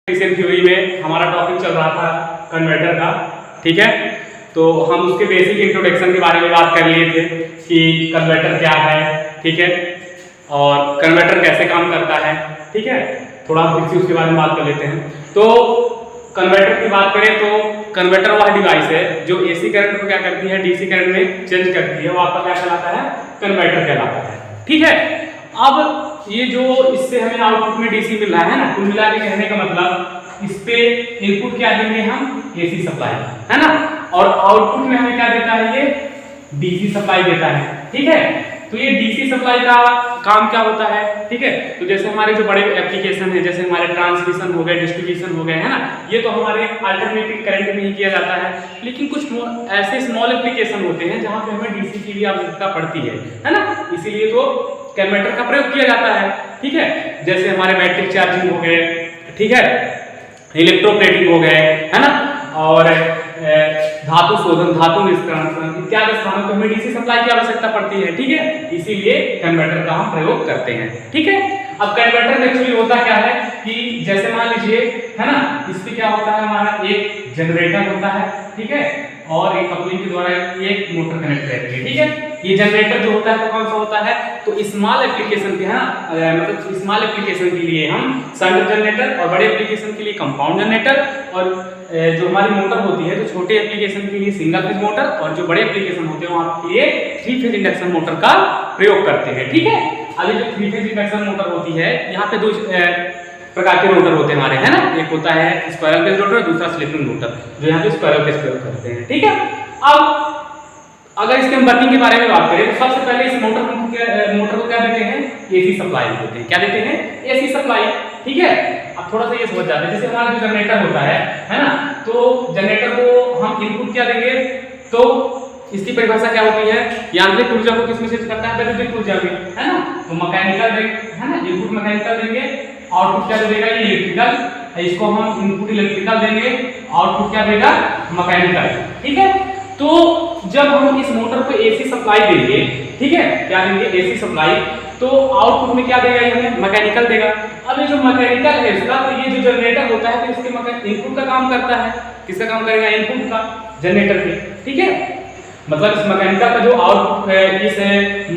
Electrician theory में हमारा topic चल रहा था कन्वर्टर का, ठीक है। तो हम उसके बेसिक इंट्रोडक्शन के बारे में बात कर लिए थे कि कन्वर्टर क्या है, ठीक है, और कन्वर्टर कैसे काम करता है, ठीक है। थोड़ा फिर से उसके बारे में बात कर लेते हैं। तो कन्वर्टर की बात करें तो कन्वर्टर वह डिवाइस है जो एसी करंट को क्या करती है, डीसी करंट में चेंज करती है, वो आपका क्या कहलाता है, कन्वर्टर कहलाता है, ठीक है। अब ये जो इससे हमें आउटपुट में डीसी मिल रहा है ना, कुल मिला के कहने का मतलब इस पे इनपुट क्या देंगे हम, एसी सप्लाई, है ना, और आउटपुट में हमें क्या देता है, ये डीसी सप्लाई देता है, ठीक है। तो ये डीसी सप्लाई का काम क्या होता है, ठीक है। तो जैसे हमारे जो बड़े एप्लीकेशन है, जैसे हमारे ट्रांसमिशन हो गए, डिस्ट्रीब्यूशन हो गए, है ना, ये तो हमारे अल्टरनेटिंग करंट में ही किया जाता है। लेकिन कुछ ऐसे स्मॉल एप्लीकेशन होते हैं जहां पे हमें डीसी की भी आवश्यकता पड़ती है ना, इसीलिए तो कन्वर्टर का प्रयोग किया जाता है, ठीक है। जैसे हमारे बैटरी चार्जिंग हो गए, ठीक है, इलेक्ट्रोप्लेटिंग हो गए, है ना, और धातु शोधन, धातु निष्कर्षण इत्यादि स्थानों पर हमें डीसी सप्लाई की आवश्यकता पड़ती है, ठीक है। इसीलिए कन्वर्टर का हम प्रयोग करते हैं, ठीक है। अब कन्वर्टर में एक्चुअली होता क्या है कि जैसे मान लीजिए, है ना, इस पे क्या होता है, हमारा एक जनरेटर होता है, ठीक है, और एक कपलिंग के द्वारा एक मोटर कनेक्ट रहती है, ठीक है। ये जनरेटर जो होता है तो कौन सा होता है, तो स्मॉल एप्लीकेशन के, है ना, मतलब स्मॉल एप्लीकेशन के लिए हम शंट जनरेटर, और बड़े एप्लीकेशन के लिए कंपाउंड जनरेटर, और जो हमारी मोटर होती है तो छोटे एप्लीकेशन के लिए सिंगल फेज मोटर, और जो बड़े एप्लीकेशन होते हैं वहां के लिए 3 फेज इंडक्शन मोटर का प्रयोग करते हैं, ठीक है। अभी जो 3 फेज इंडक्शन मोटर होती है, यहाँ पे 2 प्रकार के रोटर होते हैं हमारे, है ना, एक होता है स्क्वायरल केज रोटर, दूसरा स्लिपिंग रोटर, जो यहाँ पे स्क्वायरल केज प्रयोग करते हैं, ठीक है। अब अगर इसके हम वर्किंग के बारे में बात करें तो सबसे पहले इस मोटर को क्या देते हैं, एसी सप्लाई देते हैं। क्या देते हैं, एसी सप्लाई, ठीक है। अब थोड़ा सा ये समझ जाते हैं, जैसे हमारा जो जनरेटर होता है ना, तो जनरेटर को हम इनपुट क्या देंगे, तो इसकी परिभाषा क्या होती है, यांत्रिक ऊर्जा को किसमें शिफ्ट करता है, वैद्युतिक ऊर्जा में, है ना। तो मैकेनिकल देंगे, है ना, इनपुट मैकेनिकल देंगे, आउटपुट क्या देगा, ये इलेक्ट्रिकल, इसको हम इनपुट इलेक्ट्रिकल देंगे, आउटपुट क्या देगा, मैकेनिकल, ठीक है। तो जब हम इस मोटर को एसी सप्लाई देंगे, ठीक है, क्या देंगे, एसी सप्लाई, तो आउटपुट में क्या देगा, ये हमें मैकेनिकल देगा। अब ये जो मैकेनिकल है इसका, तो ये जो जनरेटर होता है तो इसके इनपुट का काम करता है, किसका काम करेगा, इनपुट का, जनरेटर के, ठीक है। मतलब इस मैकेनिकल का जो आउटपुट है, इस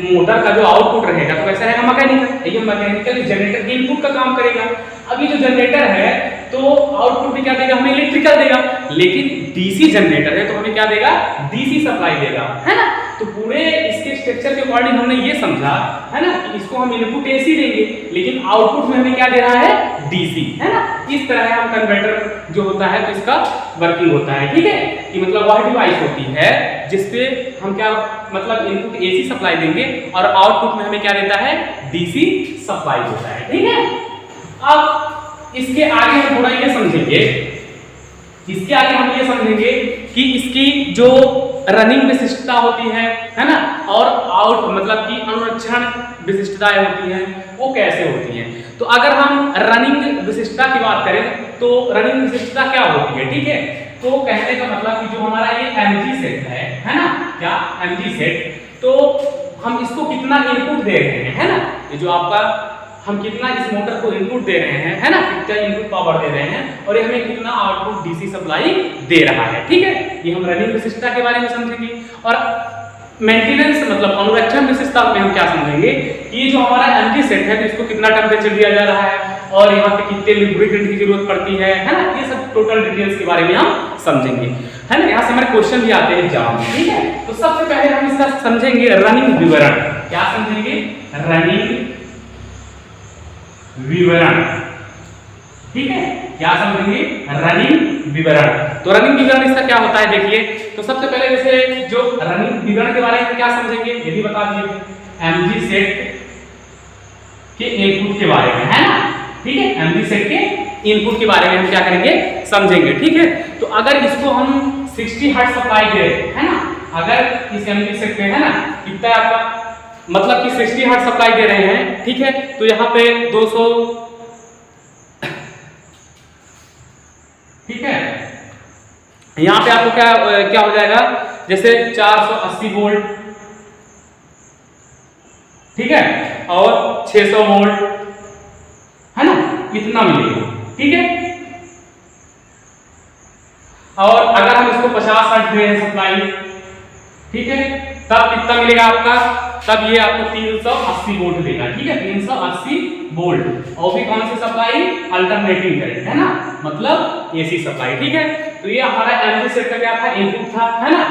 मोटर का जो आउटपुट रहेगा तो कैसा रहेगा, मैकेनिकल। ये मैकेनिकल जनरेटर के इनपुट का काम करेगा। अब ये जो जनरेटर है तो आउटपुट में क्या देगा, हमें इलेक्ट्रिकल देगा। लेकिन डीसी जनरेटर है तो हमें क्या देगा, डीसी सप्लाई देगा, है ना। तो पूरे इसके स्ट्रक्चर के अकॉर्डिंग हमने ये समझा, है ना, कि इसको हम इनपुट एसी देंगे, लेकिन आउटपुट में हमें क्या दे रहा है, डीसी, है ना। इस तरह हम कन्वर्टर जो होता है तो इसका वर्किंग होता है, ठीक है। कि मतलब वह डिवाइस होती है जिसपे हम क्या, मतलब इनपुट एसी सप्लाई देंगे और आउटपुट में हमें क्या देता है, डीसी सप्लाई होता है, ठीक है। अब इसके आगे हम थोड़ा ये समझेंगे, इसके आगे हम ये समझेंगे कि इसकी जो रनिंग विशिष्टता होती है ना, और आउट मतलब कि अनुरक्षण विशिष्टताएं होती हैं, वो कैसे होती हैं। तो अगर हम रनिंग विशिष्टता की बात करें तो रनिंग विशिष्टता क्या होती है, ठीक है। तो कहने का मतलब कि जो हमारा ये एमजी सेट है ना, क्या एमजी सेट, तो हम इसको कितना इनपुट दे रहे हैं, है ना, ये जो आपका हम कितना इस मोटर को इनपुट दे रहे हैं, है ना, कितना इनपुट पावर दे रहे हैं, और ये हमें कितना आउटपुट डीसी सप्लाई दे रहा है, ठीक है। ये हम रनिंग विशिष्टता के बारे में समझेंगे। और मेंटेनेंस मतलब अनुरक्षण विशिष्टता में हम क्या समझेंगे कि ये जो हमारा एमजी सेट है तो इसको कितना टेम्परेचर दिया जा रहा है, और यहाँ पे कितने लुब्रिकेंट की जरूरत पड़ती है ना, ये सब टोटल डिटेल्स के बारे में हम समझेंगे, है ना। यहाँ से हमारे क्वेश्चन भी आते हैं एग्जाम में, ठीक है। तो सबसे पहले हम इसका समझेंगे रनिंग विवरण। क्या समझेंगे, रनिंग विवरण, ठीक है। क्या समझेंगे, रनिंग विवरण। तो रनिंग विवरण इसका क्या होता है, देखिए। तो सबसे पहले जैसे जो रनिंग विवरण के बारे में क्या समझेंगे, ये भी बता दीजिए, एमजी सेट के इनपुट के बारे में, है ना, ठीक है। एमजी सेट के इनपुट के बारे में हम क्या करेंगे, समझेंगे, ठीक है। तो अगर इसको हम 60 हर्ट्ज सप्लाई दे, है ना, अगर इस एमजी सेट पे, है ना, कितना आपका मतलब कि 60 हर्ट्ज सप्लाई दे रहे हैं, ठीक है। तो यहाँ पे 200, ठीक है, यहाँ पे आपको क्या हो जाएगा, जैसे 480 वोल्ट, ठीक है, और 600 वोल्ट, है ना, इतना मिलेगा, ठीक है। और अगर हम इसको 50 हर्ट्ज दे रहे हैं सप्लाई, ठीक है, तब कितना मिलेगा आपका, तब ये आपको 380 वोल्ट देगा, ठीक है, 380 वोल्ट। और भी कौन सी सप्लाई, अल्टरनेटिंग करंट, है ना, मतलब एसी सप्लाई, ठीक है। तो ये हमारा एमजी सेट का क्या था, इनपुट था, है ना,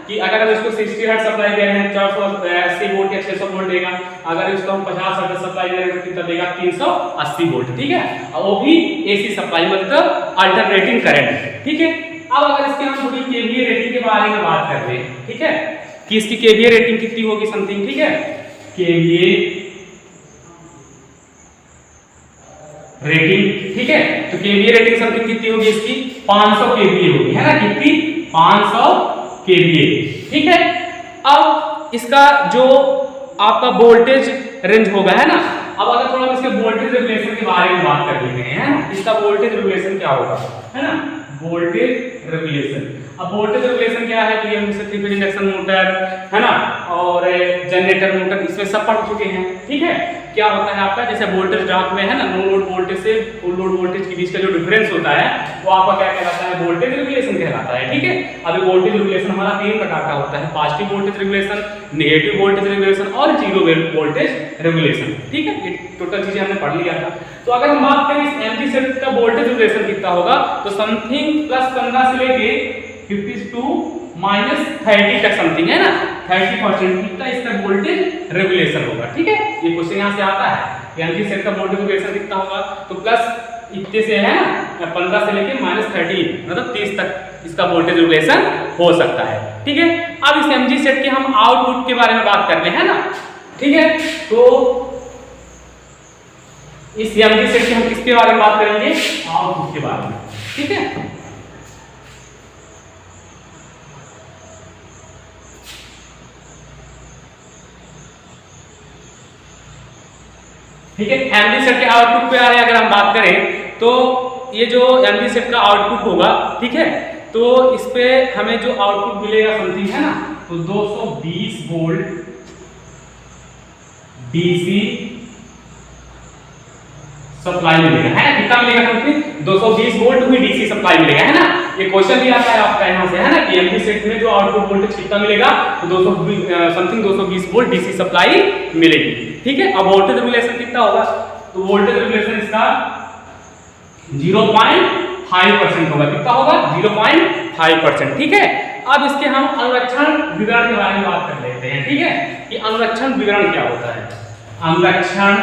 कि अगर हम इसको 60 हर्ट्ज सप्लाई दे रहे हैं 480 वोल्ट या 600 वोल्ट देगा, अगर इसको हम 50 हर्ट्ज सप्लाई दे रहे हैं तो कितना देगा, 380 वोल्ट, ठीक है, और वो भी एसी सप्लाई, मतलब अल्टरनेटिंग करंट, ठीक है। अब अगर इसके हम थोड़ी केवीए रेटिंग के बारे में बात कर रहे हैं, ठीक है, कि इसकी केवीए रेटिंग कितनी होगी समथिंग, ठीक है, केवीए रेटिंग, ठीक है, तो केवीए रेटिंग समथिंग कितनी होगी इसकी, 500 केवीए होगी, है ना, कितनी, 500 केवीए, ठीक है। अब इसका जो आपका वोल्टेज रेंज होगा, है ना, अब अगर थोड़ा इसके वोल्टेज रेगुलेशन के बारे में बात कर लेते हैं, इसका वोल्टेज रेगुलेशन क्या होगा, है ना, वोल्टेज रेगुलेशन। अब वोल्टेज रेगुलेशन क्या है, तो ये हम जैसे 3 फेज इंडक्शन मोटर, है ना, और जनरेटर मोटर, इसमें सब पढ़ चुके हैं, ठीक है। क्या होता है आपका, जैसे वोल्टेज ड्रॉप में, है ना, नो लोड वोल्टेज से फुल लोड वोल्टेज के बीच का जो डिफरेंस होता है वो आपका क्या कहलाता है, वोल्टेज रेगुलेशन कहलाता है, ठीक है। अभी वोल्टेज रेगुलेशन हमारा 3 प्रकार का होता है, positive voltage regulation, negative voltage regulation और जीरो वोल्टेज रेगुलेशन, ठीक है। ये टोटल चीजें हमने पढ़ लिया था। तो अगर हम बात करें इस एमजी सेट का वोल्टेज रेगुलेशन कितना होगा, तो समथिंग +15 से लेके 52 -30 तक समथिंग, है ना, 30% कितना इसका वोल्टेज रेगुलेशन होगा, ठीक है। ये क्वेश्चन यहाँ से आता है, एमजी सेट का वोल्टेज रेगुलेशन कितना होगा, तो प्लस इतने से, है ना, 15 से लेके -30 मतलब 30 तक इसका वोल्टेज रेगुलेशन हो सकता है, ठीक है। अब इस एमजी सेट के हम आउटपुट के बारे में बात करते हैं, ना, ठीक है। तो इस एमजी सेट के हम किसके बारे में बात करेंगे, आउटपुट के बारे में, ठीक है। ठीक है, एमजी सेट के आउटपुट पे अगर हम बात करें तो ये जो एमजी सेट का आउटपुट होगा, ठीक है, तो इस पे हमें जो आउटपुट मिलेगा समथिंग, है ना, तो 220 वोल्ट डीसी सप्लाई मिलेगा, है ना, कितना मिलेगा समथिंग, 220 वोल्ट भी डीसी सप्लाई मिलेगा, है ना। ये क्वेश्चन भी आता है आपका यहाँ से, है ना, कि एमजी सेट में जो आउटपुट वोल्टेज कितना मिलेगा, तो 220 वोल्ट डीसी सप्लाई मिलेगी, ठीक है। अब वोल्टेज रेगुलेशन कितना होगा, तो वोल्टेज रेगुलेशन इसका 0.5% होगा, कितना होगा, 0.5%, ठीक है। अब इसके हम अनुरक्षण विवरण के बारे में बात कर लेते हैं, ठीक है, कि अनुरक्षण विवरण क्या होता है, अनुरक्षण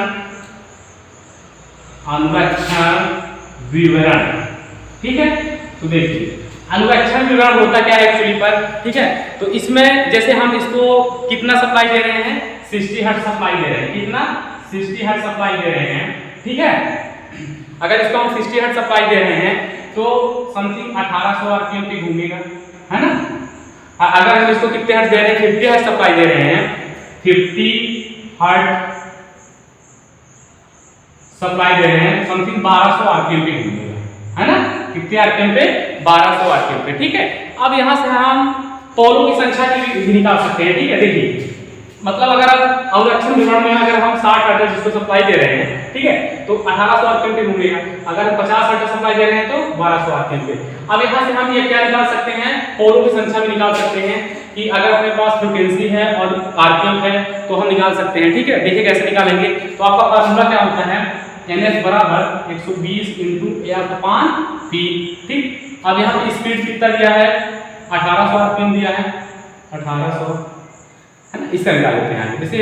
विवरण, ठीक है। तो देखिए अनुरक्षण विवरण होता क्या है एक्चुअली पर, ठीक है। तो इसमें जैसे हम इसको कितना सप्लाई दे रहे हैं, 60 हर्ट्ज सप्लाई दे रहे हैं, कितना, 60 हर्ट्ज सप्लाई दे रहे हैं, ठीक है। अगर इसको हम 60 हर्ट्ज सप्लाई दे रहे हैं तो समथिंग 1800 आरपीएम पे घूमेगा, है ना। अगर हम इसको कितने हर्ट्ज दे रहे हैं, 50 हर्ट्ज सप्लाई दे रहे हैं, 50 हर्ट्ज सप्लाई दे रहे हैं, समथिंग 1200 आरपीएम पे घूमेगा, है ना, कितने आरपीएम पे, 1200 आरपीएम पे, ठीक है। अब यहाँ से हम पोलों की संख्या भी निकाल सकते हैं, ठीक है। देखिए मतलब अगर आप अनुरक्षण विवरण में अगर हम 60 हर्ट्ज जिसको सप्लाई दे रहे हैं, ठीक है, तो 1800 आरपीएम पे घूमेगा, अगर 50 हर्ट्ज सप्लाई दे रहे हैं तो 1200 आरपीएम पे। अब यहाँ से हम ये क्या निकाल सकते हैं, पोलों की संख्या भी निकाल सकते हैं, कि अगर अपने पास फ्रीक्वेंसी है और आरपीएम है तो हम निकाल सकते हैं, ठीक है। देखिए कैसे निकालेंगे, तो आपका फार्मूला क्या होता है, NS बराबर 120 × F/P, ठीक। अब यहाँ पे स्पीड कितना दिया है, 1800 आरपीएम दिया है, 1800, है ना, इसका निकाल लेते हैं, जैसे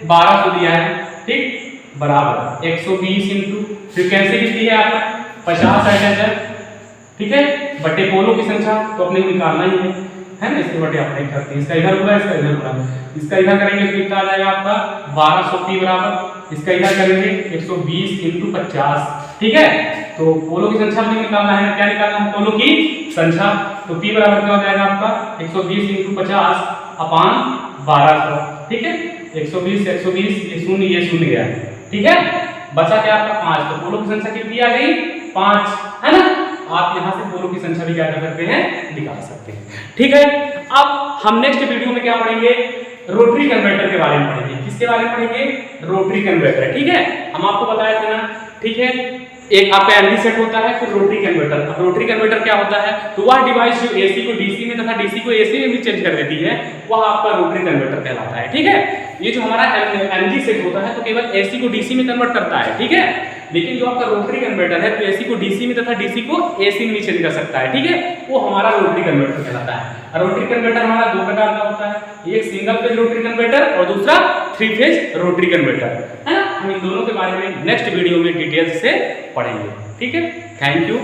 1200 दिया है, ठीक, बराबर 120 × फ्रीक्वेंसी कितनी है आपका, 50 हर्ट्ज है, ठीक है, बटे पोलों की संख्या तो अपने को निकालना ही है ना, इसके बटे अपने करते हैं, इसका इधर होगा, इसका इधर होगा, इसका इधर करेंगे तो कितना आ जाएगा आपका 1200 P बराबर, इसका इधर करेंगे 120 × 50, ठीक है। तो पोलों की संख्या हमें निकालना है, क्या निकालना है, पोलों की संख्या, तो P बराबर क्या हो जाएगा आपका 120 × 50 अपान 1200, ठीक है। 120 ये शून्य गया, ठीक है, बचा क्या आपका 5, तो पोलों की संख्या कितनी आ गई, 5, है ना। आप यहाँ से पोलों की संख्या भी क्या कर सकते हैं, निकाल सकते हैं, ठीक है। अब हम नेक्स्ट वीडियो में क्या पढ़ेंगे, रोटरी कन्वर्टर के बारे में पढ़ेंगे, किसके बारे में पढ़ेंगे, रोटरी कन्वर्टर, ठीक है। हम आपको बताया था ना, ठीक है, एक आपका एनवी सेट होता है, फिर रोटरी कन्वर्टर। अब रोटरी कन्वर्टर क्या होता है, तो वह डिवाइस जो एसी को डीसी में तथा डीसी को एसी में भी चेंज कर देती है, वह आपका रोटरी कन्वर्टर कहलाता है। ठीक है, ये जो हमारा एनवी सेट होता है तो केवल एसी को डीसी में कन्वर्ट करता है। ठीक है, लेकिन जो आपका रोटरी कन्वर्टर है तो एसी को डीसी में तथा डीसी को एसी में चेंज कर सकता है। ठीक है, वो हमारा रोटरी कन्वर्टर कहलाता है। और रोटरी कन्वर्टर हमारा दो प्रकार का होता है, एक सिंगल फेज रोटरी कन्वर्टर और दूसरा 3 फेज रोटरी कन्वर्टर है ना। हम इन दोनों के बारे में नेक्स्ट वीडियो में डिटेल्स से पढ़ेंगे। ठीक है, थैंक यू।